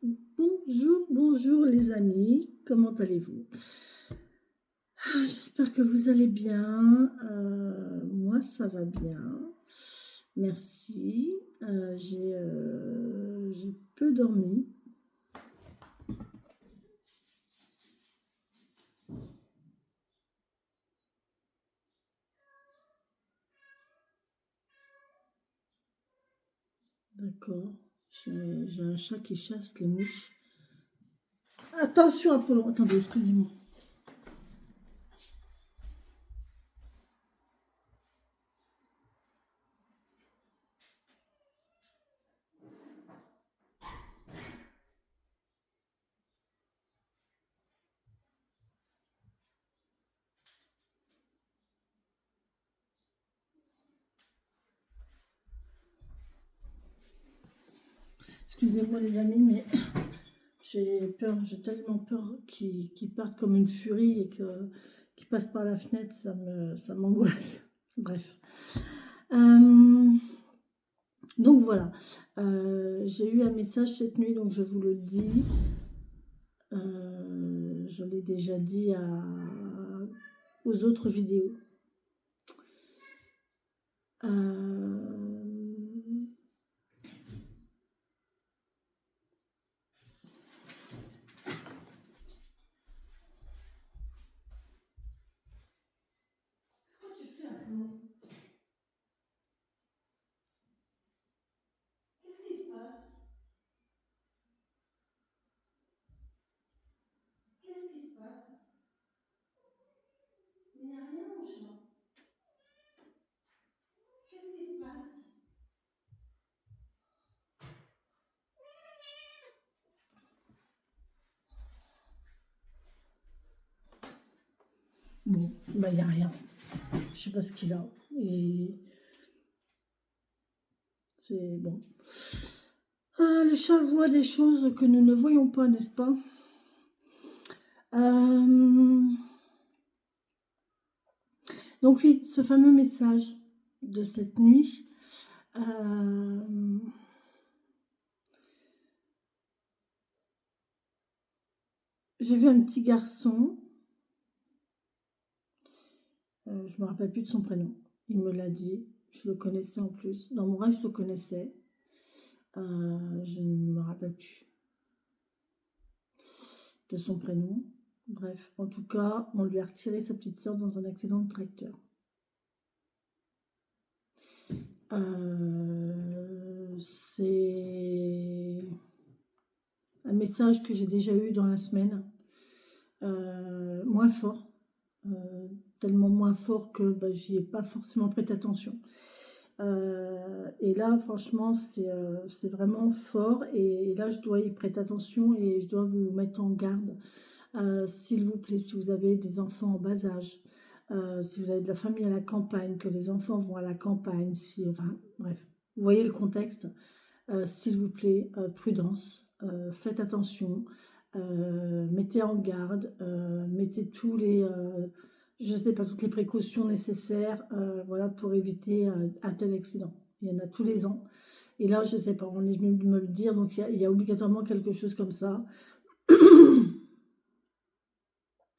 Bonjour, bonjour les amis, comment allez-vous? J'espère que vous allez bien. Moi, ça va bien. Merci. J'ai peu dormi. D'accord. J'ai un chat qui chasse les mouches. Attention, Apollon. Attendez, excusez-moi. Excusez-moi les amis, mais j'ai peur, j'ai tellement peur qu'ils partent comme une furie et qu'ils passent par la fenêtre, ça m'angoisse. Bref. Donc voilà, j'ai eu un message cette nuit, donc je vous le dis. Je l'ai déjà dit aux autres vidéos. Qu'est-ce que tu fais, Arnaud? Qu'est-ce qui se passe? Qu'est-ce qui se passe? Il n'y a rien, mon chat. Qu'est-ce qui se passe? Bon, bah il n'y a rien. Je sais pas ce qu'il a. C'est bon. Le chat voit des choses que nous ne voyons pas, n'est-ce pas? Donc oui, ce fameux message de cette nuit. J'ai vu un petit garçon. Je ne me rappelle plus de son prénom. Il me l'a dit. Je le connaissais en plus. Dans mon rêve, je le connaissais. Je ne me rappelle plus de son prénom. Bref, en tout cas, on lui a retiré sa petite sœur dans un accident de tracteur. C'est un message que j'ai déjà eu dans la semaine. Moins fort. Tellement moins fort que j'y ai pas forcément prêté attention. Et là, franchement, c'est vraiment fort. Et là, je dois y prêter attention et je dois vous mettre en garde. S'il vous plaît, si vous avez des enfants en bas âge, si vous avez de la famille à la campagne, que les enfants vont à la campagne, bref, vous voyez le contexte. S'il vous plaît, prudence, faites attention, mettez en garde, mettez je sais pas, toutes les précautions nécessaires, voilà, pour éviter un tel accident. Il y en a tous les ans. Et là, je sais pas, on est venu de me le dire, donc il y a obligatoirement quelque chose comme ça.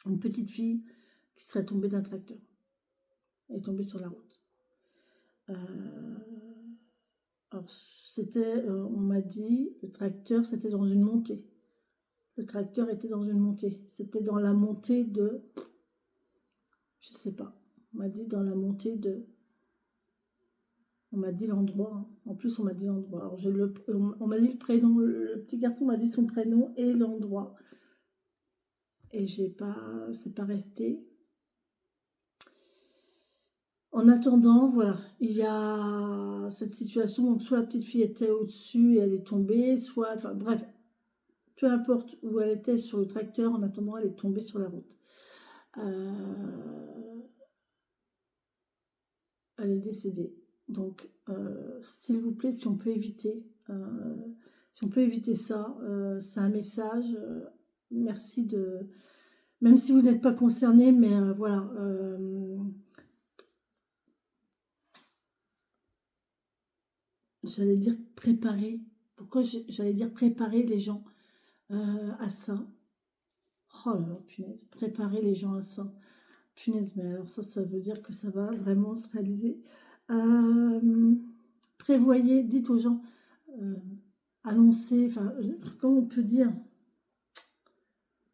Une petite fille qui serait tombée d'un tracteur. Elle est tombée sur la route. Alors, on m'a dit, le tracteur, c'était dans une montée. Le tracteur était dans une montée. C'était dans la montée de... Je sais pas. On m'a dit dans la montée de... On m'a dit l'endroit. Hein. En plus, on m'a dit l'endroit. Alors, on m'a dit le prénom. Le petit garçon m'a dit son prénom et l'endroit. Et c'est pas resté. En attendant, voilà, il y a cette situation. Donc, soit la petite fille était au-dessus et elle est tombée, soit... Enfin, bref, peu importe où elle était sur le tracteur, en attendant, elle est tombée sur la route. Elle est décédée. Donc, s'il vous plaît, si on peut éviter ça, c'est un message. Merci de... Même si vous n'êtes pas concerné, mais voilà. J'allais dire préparer. Pourquoi j'allais dire préparer les gens? à ça. Oh là là, punaise, préparer les gens à ça. Punaise, mais alors ça veut dire que ça va vraiment se réaliser. Prévoyez, dites aux gens, annoncer, enfin, comment on peut dire?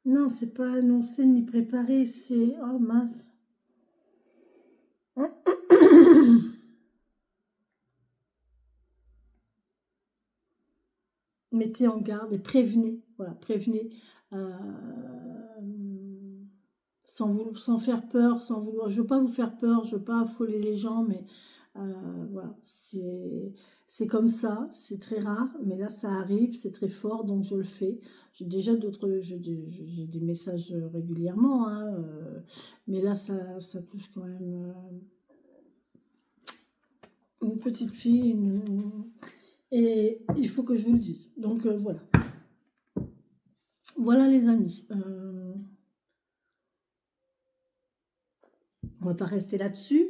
Non, c'est pas annoncer ni préparer, c'est... Oh mince. Mettez en garde et prévenez, voilà, prévenez, euh, sans faire peur, sans vouloir, je veux pas vous faire peur, je veux pas affoler les gens, mais voilà, c'est comme ça, c'est très rare, mais là ça arrive, c'est très fort, donc je le fais. J'ai déjà d'autres, j'ai des messages régulièrement, hein, mais là ça touche quand même une petite fille, et il faut que je vous le dise. Donc voilà. Voilà les amis. On va pas rester là-dessus.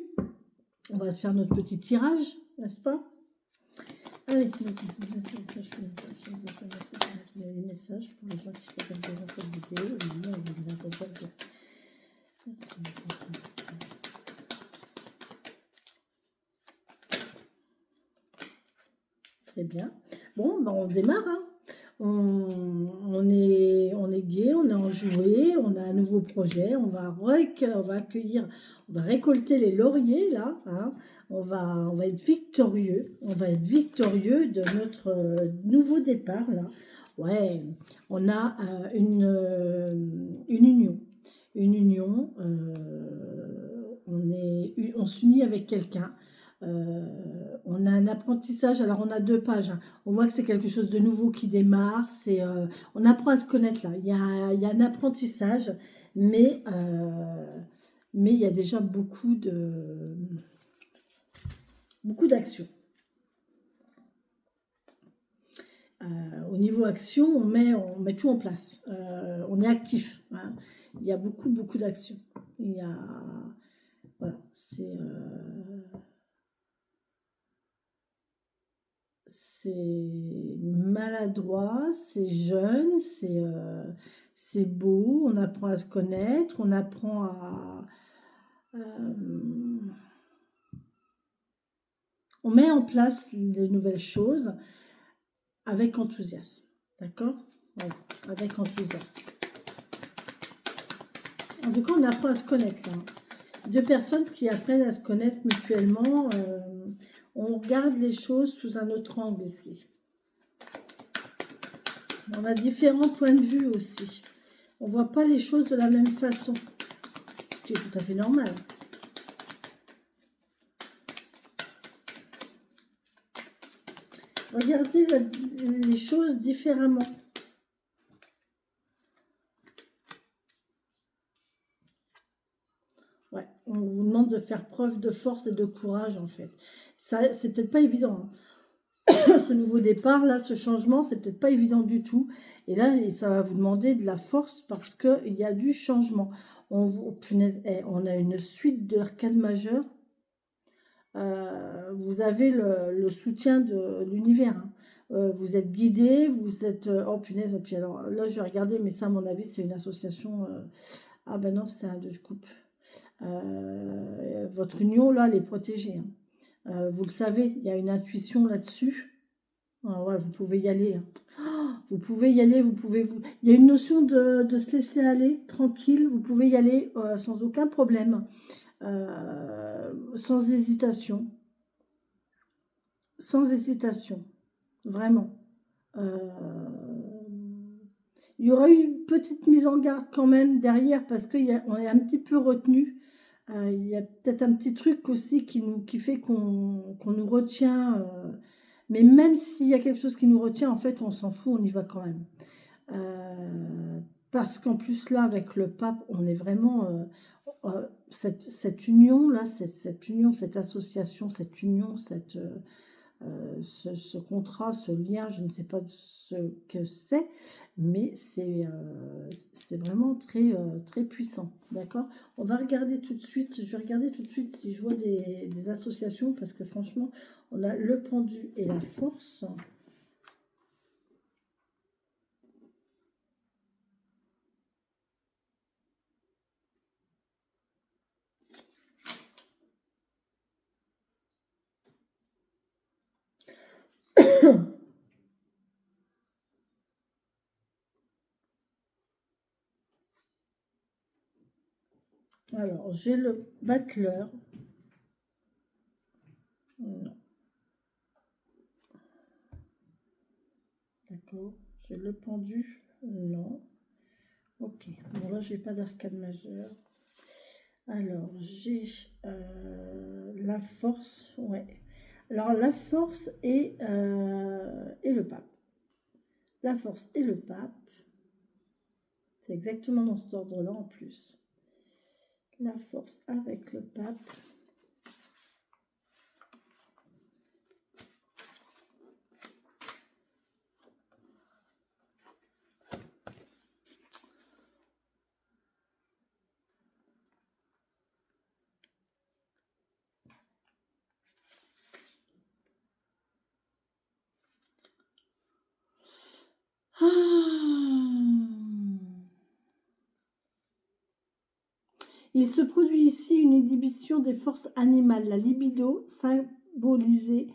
On va se faire notre petit tirage, n'est-ce pas? Allez, les messages pour les gens qui regardent déjà cette vidéo. Très bien. Bon, ben on démarre. Hein. On est gai, on est enjoué, on a un nouveau projet, on va accueillir, on va récolter les lauriers là, hein. On va être victorieux, de notre nouveau départ là. Ouais, on a une union, on s'unit avec quelqu'un. On a un apprentissage, alors on a 2 pages, hein. On voit que c'est quelque chose de nouveau qui démarre, on apprend à se connaître là, il y a un apprentissage, mais il y a déjà beaucoup d'actions. Au niveau action, on met tout en place, on est actif, hein. Il y a beaucoup d'actions. Voilà, c'est maladroit, c'est jeune, c'est beau, on apprend à se connaître, on apprend on met en place de nouvelles choses avec enthousiasme, d'accord? Voilà, avec enthousiasme. En tout cas, on apprend à se connaître là. 2 personnes qui apprennent à se connaître mutuellement, on regarde les choses sous un autre angle ici. On a différents points de vue aussi. On ne voit pas les choses de la même façon, ce qui est tout à fait normal. Regardez les choses différemment. Ouais, on vous demande de faire preuve de force et de courage en fait. Ça, c'est peut-être pas évident, hein. Ce nouveau départ là, ce changement, c'est peut-être pas évident du tout. Et là, ça va vous demander de la force parce qu'il y a du changement. Punaise, on a une suite d'arcades majeures. Vous avez le soutien de l'univers, hein. Vous êtes guidé, vous êtes... oh punaise, et puis alors là je vais regarder, mais ça à mon avis c'est une association... ah ben non, c'est un de coupe. Votre union là, elle est protégée, hein. Vous le savez, il y a une intuition là-dessus. Ah ouais, vous pouvez y aller, hein. Vous pouvez y aller, il y a une notion de se laisser aller, tranquille, vous pouvez y aller sans aucun problème. Sans hésitation. Sans hésitation. Vraiment. Il y aura eu une petite mise en garde quand même derrière parce qu'on est un petit peu retenu. Il y a peut-être un petit truc aussi qui fait qu'on nous retient. Mais même s'il y a quelque chose qui nous retient, en fait, on s'en fout, on y va quand même. Parce qu'en plus, là, avec le pape, on est vraiment... cette union-là, cette union, cette association, cette union, ce contrat, ce lien, je ne sais pas ce que c'est, mais c'est vraiment très puissant, d'accord? On va regarder tout de suite, je vais regarder tout de suite si je vois des associations, parce que franchement, on a le pendu et la force. Alors, j'ai le battleur. Non. D'accord. J'ai le pendu. Non. Ok. Bon, là, j'ai pas d'arcane majeure. Alors, j'ai la force. Ouais. Alors, la force et le pape. La force et le pape. C'est exactement dans cet ordre-là en plus. La force avec le pape. Il se produit ici une inhibition des forces animales. La libido, symbolisée,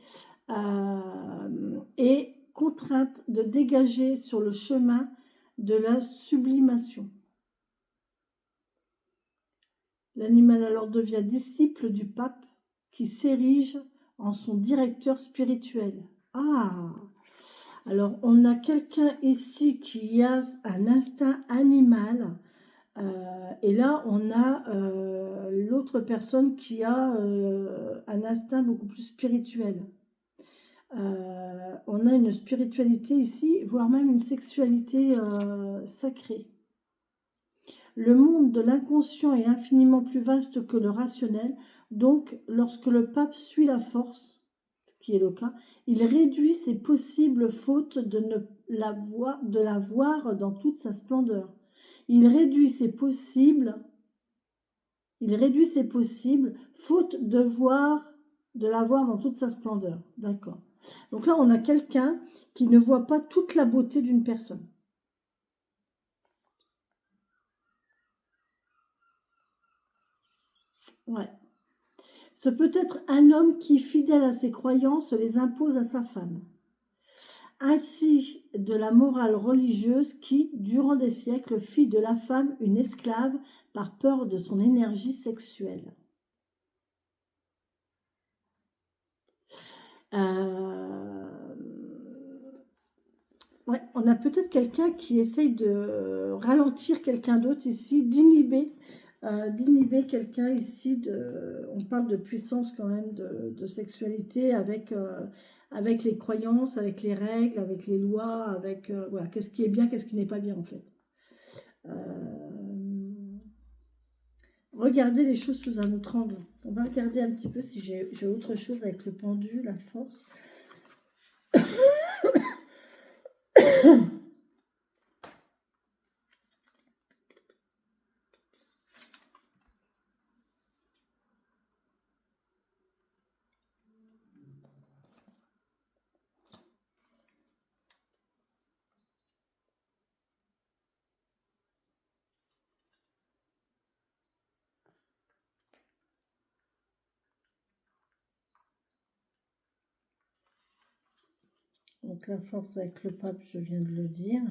est contrainte de dégager sur le chemin de la sublimation. L'animal alors devient disciple du pape qui s'érige en son directeur spirituel. Ah! Alors, on a quelqu'un ici qui a un instinct animal. Et là, on a l'autre personne qui a un instinct beaucoup plus spirituel. On a une spiritualité ici, voire même une sexualité sacrée. Le monde de l'inconscient est infiniment plus vaste que le rationnel. Donc, lorsque le pape suit la force, ce qui est le cas, il réduit ses possibles fautes de la voir dans toute sa splendeur. Il réduit ses possibles faute de la voir dans toute sa splendeur. D'accord. Donc là, on a quelqu'un qui ne voit pas toute la beauté d'une personne. Ouais. Ce peut être un homme qui, fidèle à ses croyances, les impose à sa femme. Ainsi de la morale religieuse qui, durant des siècles, fit de la femme une esclave par peur de son énergie sexuelle. Ouais, on a peut-être quelqu'un qui essaye de ralentir quelqu'un d'autre ici, d'inhiber quelqu'un ici. On parle de puissance quand même, de sexualité avec les croyances, avec les règles, avec les lois, avec voilà, qu'est-ce qui est bien, qu'est-ce qui n'est pas bien en fait. Regardez les choses sous un autre angle. On va regarder un petit peu si j'ai autre chose avec le pendu, la force. Donc la force avec le pape, je viens de le dire.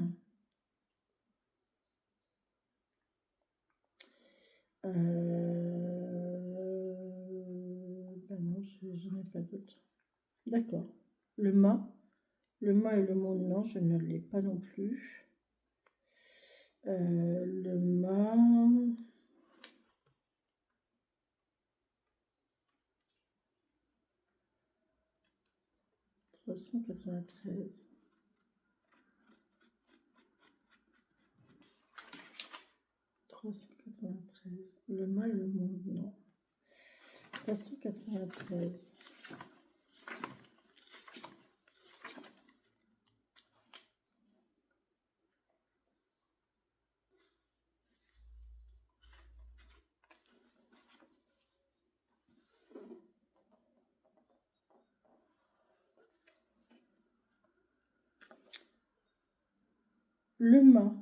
Ben non, je n'ai pas d'autre. D'accord. Le mât et le monde, non, je ne l'ai pas non plus. Le mât. 393. Le mât et le monde, non. 393. Le mât.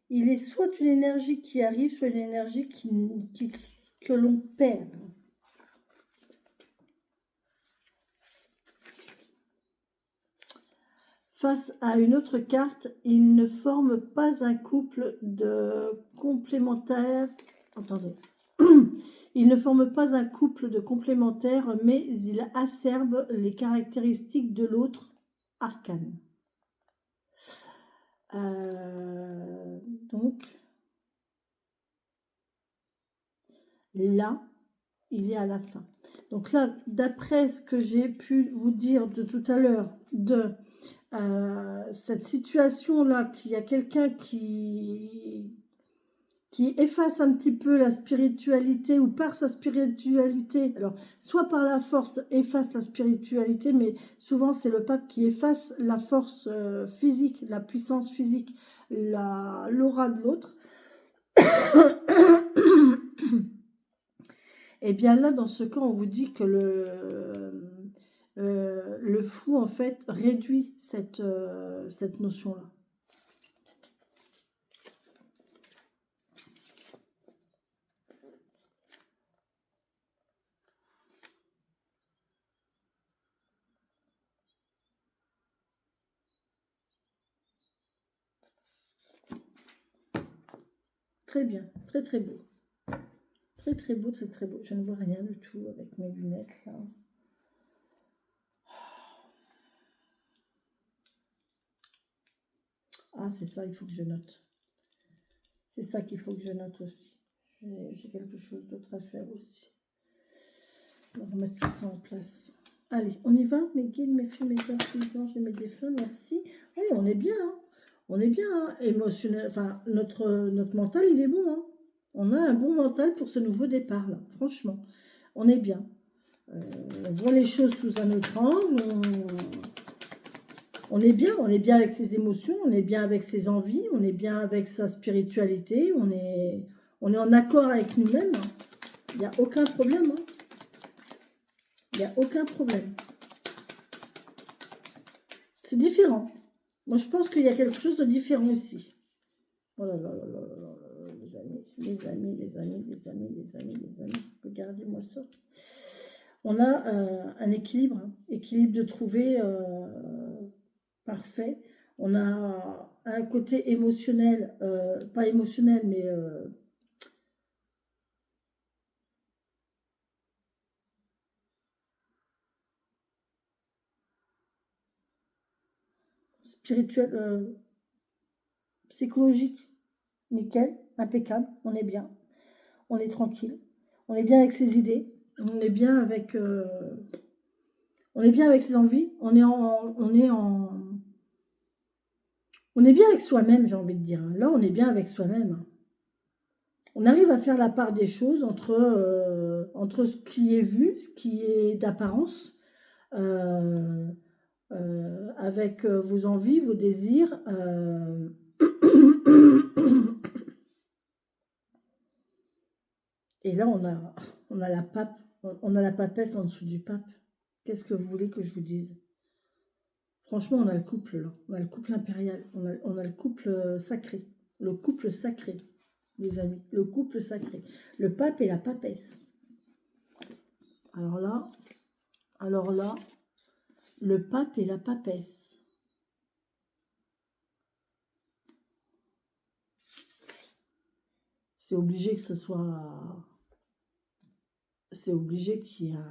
Il est soit une énergie qui arrive, soit une énergie que l'on perd. face à une autre carte, ils ne forment pas un couple de complémentaires. Attendez. Ils ne forment pas un couple de complémentaires, mais ils acerbent les caractéristiques de l'autre arcane. Donc, là, il est à la fin. Donc là, d'après ce que j'ai pu vous dire de tout à l'heure, de cette situation-là, qu'il y a quelqu'un qui efface un petit peu la spiritualité ou par sa spiritualité, alors soit par la force efface la spiritualité, mais souvent c'est le pape qui efface la force physique, la puissance physique, l'aura de l'autre. Et bien là, dans ce cas, on vous dit que le fou, en fait, réduit cette notion-là. Très bien, très très beau. Très très beau, très très beau. Je ne vois rien du tout avec mes lunettes là. Ah, c'est ça, il faut que je note. C'est ça qu'il faut que je note aussi. J'ai quelque chose d'autre à faire aussi. On va remettre tout ça en place. Allez, on y va. Mes guides, mes filles, mes anges, mes anges et mes défunts, merci. Oui, on est bien. Hein. On est bien. Hein. Émotionnel, enfin, notre mental, il est bon. Hein. On a un bon mental pour ce nouveau départ, là. Franchement, on est bien. On voit les choses sous un autre angle. On est bien avec ses émotions, on est bien avec ses envies, on est bien avec sa spiritualité, on est en accord avec nous-mêmes. Il n'y a aucun problème. Hein. Il n'y a aucun problème. C'est différent. Moi, je pense qu'il y a quelque chose de différent ici. Oh là là là là là là, les amis, les amis, les amis, les amis, les amis, les amis. Regardez-moi ça. On a un équilibre, équilibre de trouver parfait. On a un côté émotionnel, pas émotionnel, mais spirituel, psychologique, nickel, impeccable, on est bien, on est tranquille, on est bien avec ses idées, on est bien avec ses envies, on est bien avec soi-même, j'ai envie de dire. Là, on est bien avec soi-même. On arrive à faire la part des choses entre ce qui est vu, ce qui est d'apparence, avec vos envies, vos désirs. Et là, on a la pape, on a la papesse en dessous du pape. Qu'est-ce que vous voulez que je vous dise? Franchement, on a le couple, là. On a le couple impérial. On a le couple sacré. Le couple sacré, les amis. Le couple sacré. Le pape et la papesse. Alors là, le pape et la papesse. C'est obligé que ce soit... C'est obligé qu'il y a...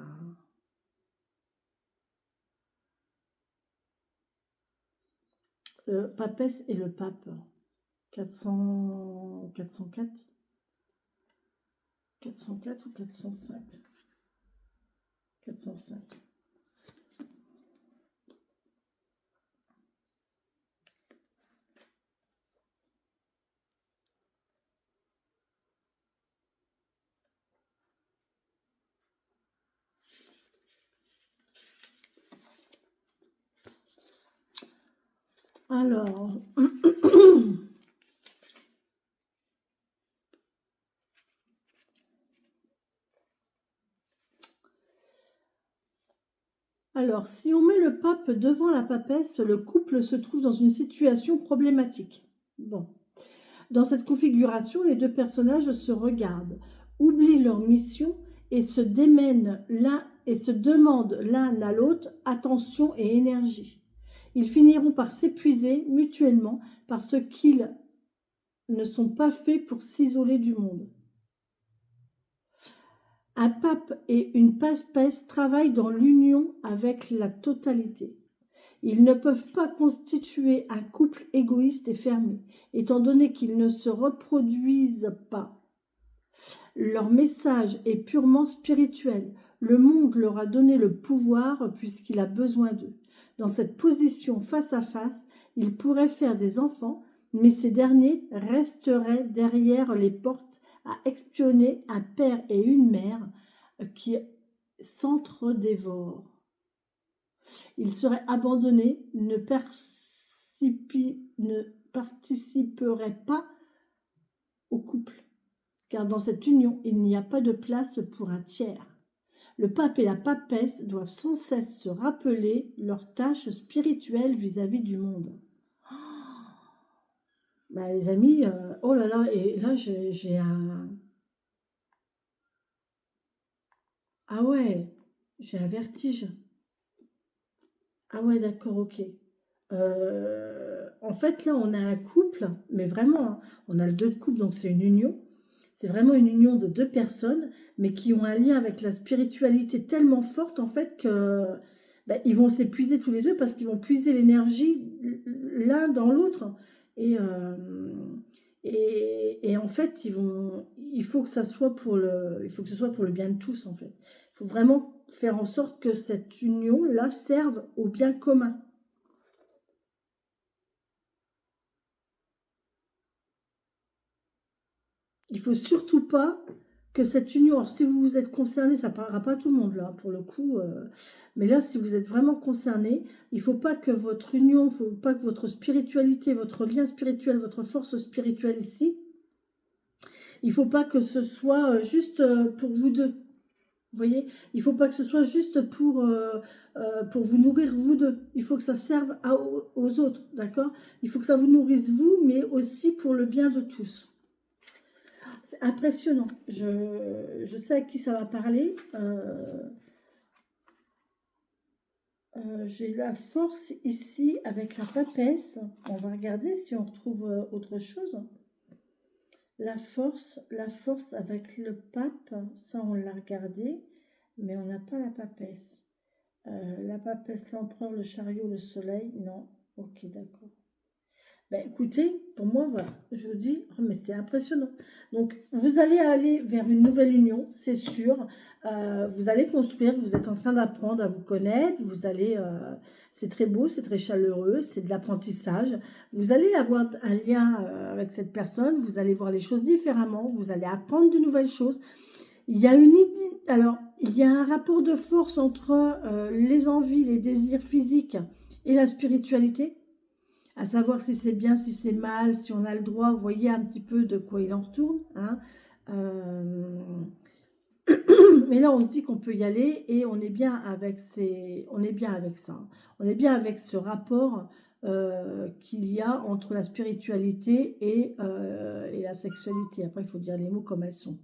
Le papesse et le pape. 404 404 ou 405 405. Alors, si on met le pape devant la papesse, le couple se trouve dans une situation problématique. Bon. Dans cette configuration, les deux personnages se regardent, oublient leur mission et se démènent l'un et se demandent l'un à l'autre attention et énergie. Ils finiront par s'épuiser mutuellement parce qu'ils ne sont pas faits pour s'isoler du monde. Un pape et une papesse travaillent dans l'union avec la totalité. Ils ne peuvent pas constituer un couple égoïste et fermé, étant donné qu'ils ne se reproduisent pas. Leur message est purement spirituel. Le monde leur a donné le pouvoir puisqu'il a besoin d'eux. Dans cette position face à face, ils pourraient faire des enfants, mais ces derniers resteraient derrière les portes à espionner un père et une mère qui s'entre-dévorent. Ils seraient abandonnés, ne participeraient pas au couple, car dans cette union, il n'y a pas de place pour un tiers. Le pape et la papesse doivent sans cesse se rappeler leurs tâches spirituelles vis-à-vis du monde. Bah, les amis, oh là là, et là j'ai un... Ah ouais, j'ai un vertige. Ah ouais, d'accord, ok. En fait, là, on a un couple, mais vraiment, hein, on a le 2 de couple, donc c'est une union. C'est vraiment une union de 2 personnes, mais qui ont un lien avec la spiritualité tellement forte, en fait, que ben, ils vont s'épuiser tous les deux parce qu'ils vont puiser l'énergie l'un dans l'autre. Et, euh, et en fait, il faut que ça soit il faut que ce soit pour le bien de tous, en fait. Il faut vraiment faire en sorte que cette union-là serve au bien commun. Il faut surtout pas que cette union, alors si vous êtes concerné, ça ne parlera pas à tout le monde là, pour le coup, mais là, si vous êtes vraiment concerné, il ne faut pas que votre union, il ne faut pas que votre spiritualité, votre lien spirituel, votre force spirituelle ici, il ne faut pas que ce soit juste pour vous deux. Vous voyez, il ne faut pas que ce soit juste pour vous nourrir vous deux. Il faut que ça serve aux autres, d'accord? Il faut que ça vous nourrisse vous, mais aussi pour le bien de tous. C'est impressionnant. Je sais à qui ça va parler. J'ai la force ici avec la papesse. On va regarder si on retrouve autre chose. La force avec le pape, ça on l'a regardé, mais on n'a pas la papesse. La papesse, l'empereur, le chariot, le soleil, non. Ok, d'accord. Ben, écoutez, pour moi, voilà, je vous dis, oh, mais c'est impressionnant. Donc, vous allez aller vers une nouvelle union, c'est sûr. Vous allez construire, vous êtes en train d'apprendre à vous connaître. Vous allez, c'est très beau, c'est très chaleureux, c'est de l'apprentissage. Vous allez avoir un lien avec cette personne. Vous allez voir les choses différemment. Vous allez apprendre de nouvelles choses. Il y a une idée, alors, il y a un rapport de force entre les envies, les désirs physiques et la spiritualité. À savoir si c'est bien, si c'est mal, si on a le droit, vous voyez un petit peu de quoi il en retourne. Hein. Mais là, on se dit qu'on peut y aller et on est bien avec on est bien avec ça. On est bien avec ce rapport qu'il y a entre la spiritualité et la sexualité. Après, il faut dire les mots comme elles sont.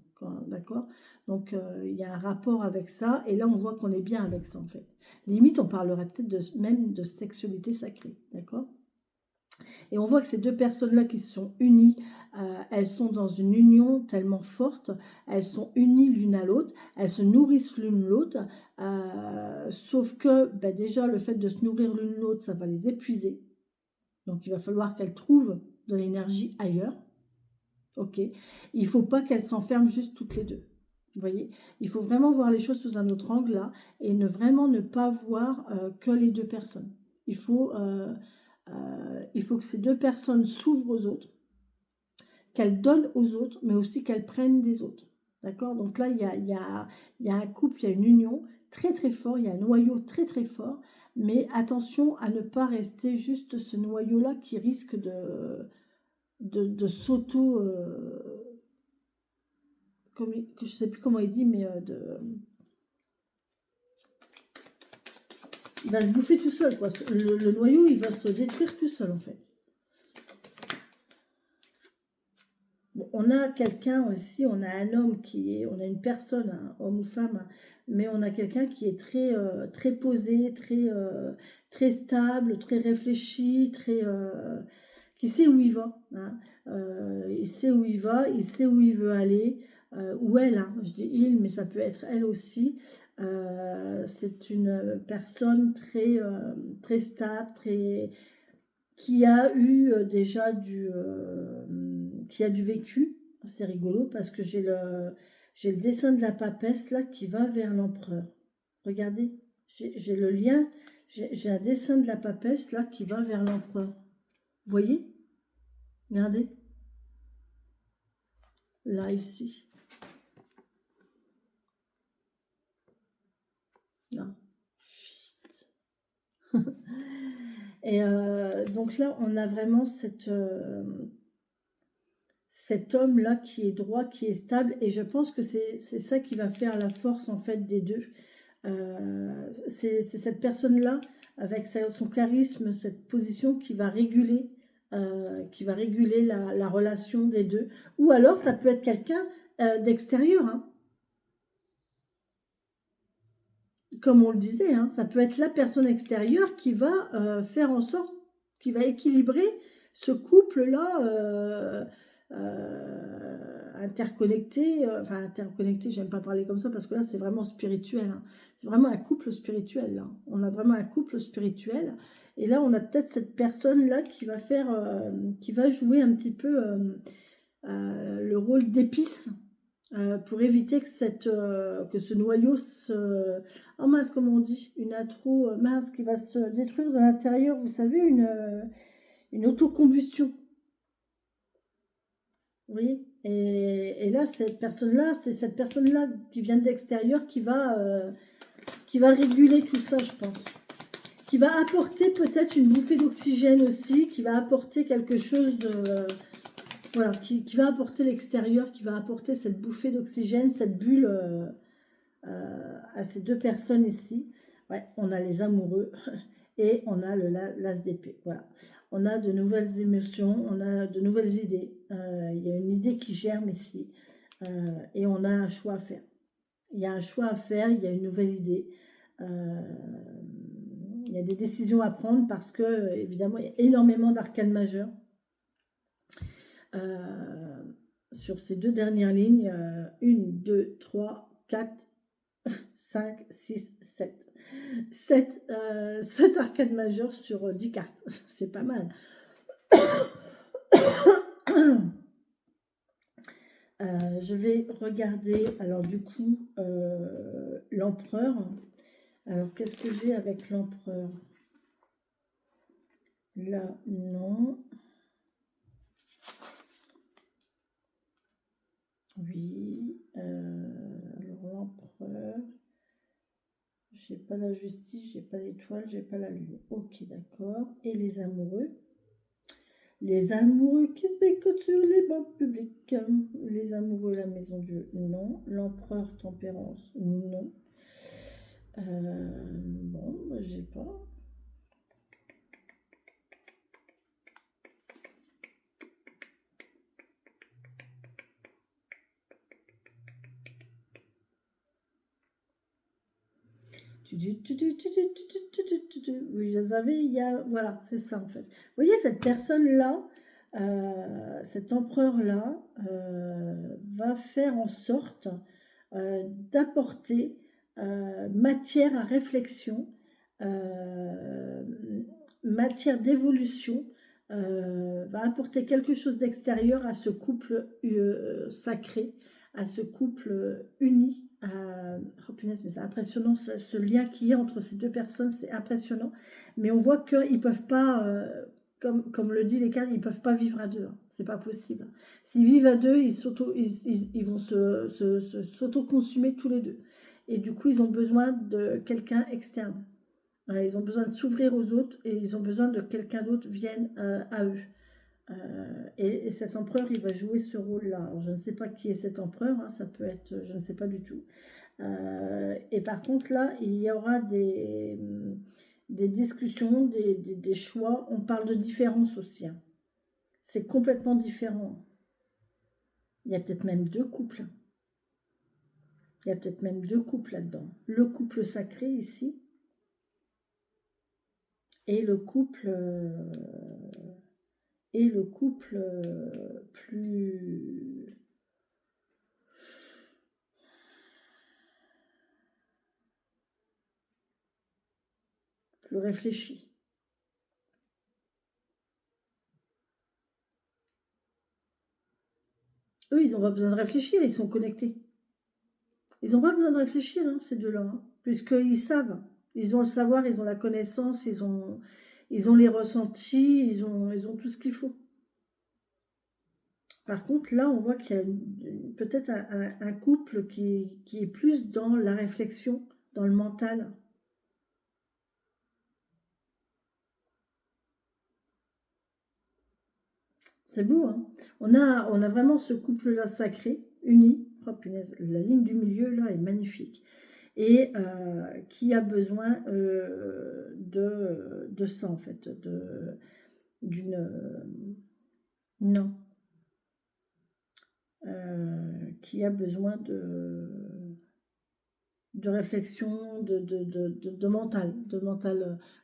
D'accord? Donc, il y a un rapport avec ça. Et là, on voit qu'on est bien avec ça, en fait. Limite, on parlerait peut-être même de sexualité sacrée. D'accord? Et on voit que ces 2 personnes-là qui se sont unies, elles sont dans une union tellement forte, elles sont unies l'une à l'autre, elles se nourrissent l'une l'autre, sauf que ben déjà le fait de se nourrir l'une l'autre, ça va les épuiser. Donc il va falloir qu'elles trouvent de l'énergie ailleurs. Ok. Il ne faut pas qu'elles s'enferment juste toutes les deux. Vous voyez, il faut vraiment voir les choses sous un autre angle là et vraiment ne pas voir que les 2 personnes. Il faut que ces 2 personnes s'ouvrent aux autres, qu'elles donnent aux autres, mais aussi qu'elles prennent des autres. D'accord? Donc là, il y a un couple, il y a une union très très fort, il y a un noyau très très fort, mais attention à ne pas rester juste ce noyau-là qui risque de s'auto... je ne sais plus comment il dit, mais il va se bouffer tout seul, quoi. Le noyau, il va se détruire tout seul, en fait. Bon, on a quelqu'un aussi, on a un homme on a une personne, hein, homme ou femme, mais on a quelqu'un qui est très posé, très stable, très réfléchi, qui sait où il va, hein. Il sait où il va, il sait où il veut aller, ou elle, hein, je dis il, mais ça peut être elle aussi. C'est une personne très stable, qui a eu déjà qui a du vécu. C'est rigolo parce que j'ai le dessin de la papesse là qui va vers l'empereur. Regardez, j'ai le lien, j'ai un dessin de la papesse là qui va vers l'empereur. Vous voyez? Regardez, là, ici. Là. Et donc là, on a vraiment cet homme-là qui est droit, qui est stable, et je pense que c'est ça qui va faire la force en fait des deux. C'est cette personne-là, avec son charisme, cette position qui va réguler, la relation des deux. Ou alors, ça peut être quelqu'un d'extérieur, hein. Comme on le disait, hein, ça peut être la personne extérieure qui va faire en sorte, qui va équilibrer ce couple-là interconnecté. Enfin, interconnecté, j'aime pas parler comme ça parce que là, c'est vraiment spirituel, hein. C'est vraiment un couple spirituel, là. On a vraiment un couple spirituel. Et là, on a peut-être cette personne-là qui va qui va jouer un petit peu le rôle d'épice. Pour éviter que ce noyau oh mince, comment on dit? Une intro, mince, qui va se détruire de l'intérieur. Vous savez, une autocombustion. Oui. Et là, c'est cette personne-là qui vient de l'extérieur qui va réguler tout ça, je pense. Qui va apporter peut-être une bouffée d'oxygène aussi, qui va apporter quelque chose de... Voilà, qui va apporter l'extérieur, qui va apporter cette bouffée d'oxygène, cette bulle à ces deux personnes ici. Ouais, on a les amoureux et on a l'as d'épée. Voilà, on a de nouvelles émotions, on a de nouvelles idées. Il y a une idée qui germe ici et on a un choix à faire. Il y a un choix à faire, il y a une nouvelle idée. Il y a des décisions à prendre parce que, évidemment, il y a énormément d'arcanes majeures. Sur ces deux dernières lignes, 1, 2, 3, 4, 5, 6, 7. 7 arcades majeures sur 10 cartes. C'est pas mal. Je vais regarder, alors du coup, l'empereur. Alors, qu'est-ce que j'ai avec l'empereur? Là, non. Oui. Alors, l'empereur. J'ai pas la justice, j'ai pas l'étoile, j'ai pas la lune. Ok, d'accord. Et les amoureux? Les amoureux qui se bécotent sur les bancs publics. Les amoureux, la maison Dieu, non. L'empereur, tempérance, non. Bon, bah, j'ai pas. Oui, vous savez, il y a... Voilà, c'est ça en fait. Vous voyez, cette personne-là, cet empereur-là, va faire en sorte d'apporter matière à réflexion, matière d'évolution, va apporter quelque chose d'extérieur à ce couple sacré, à ce couple uni. Oh punaise, mais c'est impressionnant ce lien qu'il y a entre ces deux personnes, c'est impressionnant. Mais on voit qu'ils ne peuvent pas, comme le dit les cartes, ils ne peuvent pas vivre à deux, hein. C'est pas possible. S'ils vivent à deux, ils vont s'auto-consumer tous les deux. Et du coup, ils ont besoin de quelqu'un externe. Ils ont besoin de s'ouvrir aux autres et ils ont besoin de quelqu'un d'autre vienne à eux. Et cet empereur, il va jouer ce rôle-là. Alors, je ne sais pas qui est cet empereur, hein, ça peut être, je ne sais pas du tout. Et par contre, là, il y aura des discussions, des choix. On parle de différence aussi, hein. C'est complètement différent. Il y a peut-être même deux couples. Il y a peut-être même deux couples là-dedans. Le couple sacré ici et le couple plus réfléchi. Eux, ils n'ont pas besoin de réfléchir, ils sont connectés. Ils n'ont pas besoin de réfléchir, hein, ces deux-là, hein, puisqu'ils savent. Ils ont le savoir, ils ont la connaissance, ils ont les ressentis, ils ont tout ce qu'il faut. Par contre, là, on voit qu'il y a peut-être un couple qui est plus dans la réflexion, dans le mental. C'est beau, hein. On a vraiment ce couple-là sacré, uni. Oh punaise, la ligne du milieu, là, est magnifique. Et qui a besoin de ça, en fait, d'une... non. Qui a besoin de réflexion, de mental.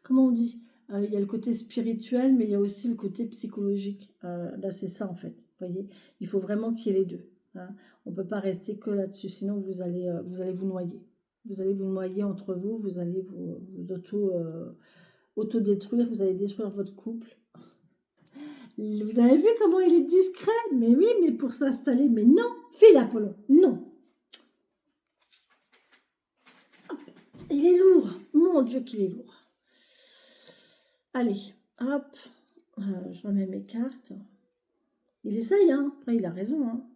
Comment on dit? Il y a le côté spirituel, mais il y a aussi le côté psychologique. Là, c'est ça, en fait. Vous voyez, il faut vraiment qu'il y ait les deux, hein. On ne peut pas rester que là-dessus, sinon vous allez vous noyer. Vous allez vous noyer entre vous, vous allez vous autodétruire, vous allez détruire votre couple. Vous avez vu comment il est discret? Mais oui, mais pour s'installer, mais non, file Apollon, non. Il est lourd, mon Dieu qu'il est lourd. Allez, hop, je remets mes cartes. Il essaye, hein. Après, il a raison, hein.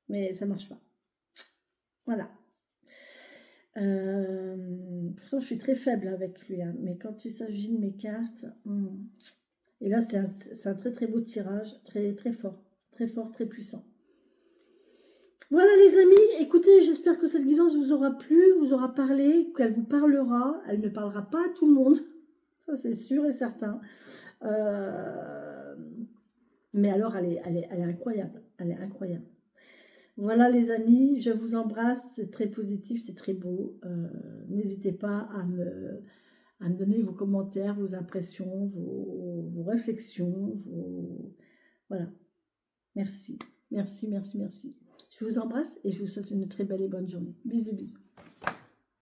Mais ça marche pas. Voilà. Pourtant, je suis très faible avec lui, hein. Mais quand il s'agit de mes cartes... Et là, c'est un très très beau tirage, très très fort, très puissant. Voilà les amis, écoutez, j'espère que cette guidance vous aura plu, vous aura parlé, qu'elle vous parlera. Elle ne parlera pas à tout le monde, ça c'est sûr et certain. Mais alors, elle est incroyable, elle est incroyable. Voilà les amis, je vous embrasse, c'est très positif, c'est très beau. N'hésitez pas à me donner vos commentaires, vos impressions, vos réflexions, Voilà, merci, merci, merci, merci. Je vous embrasse et je vous souhaite une très belle et bonne journée. Bisous, bisous.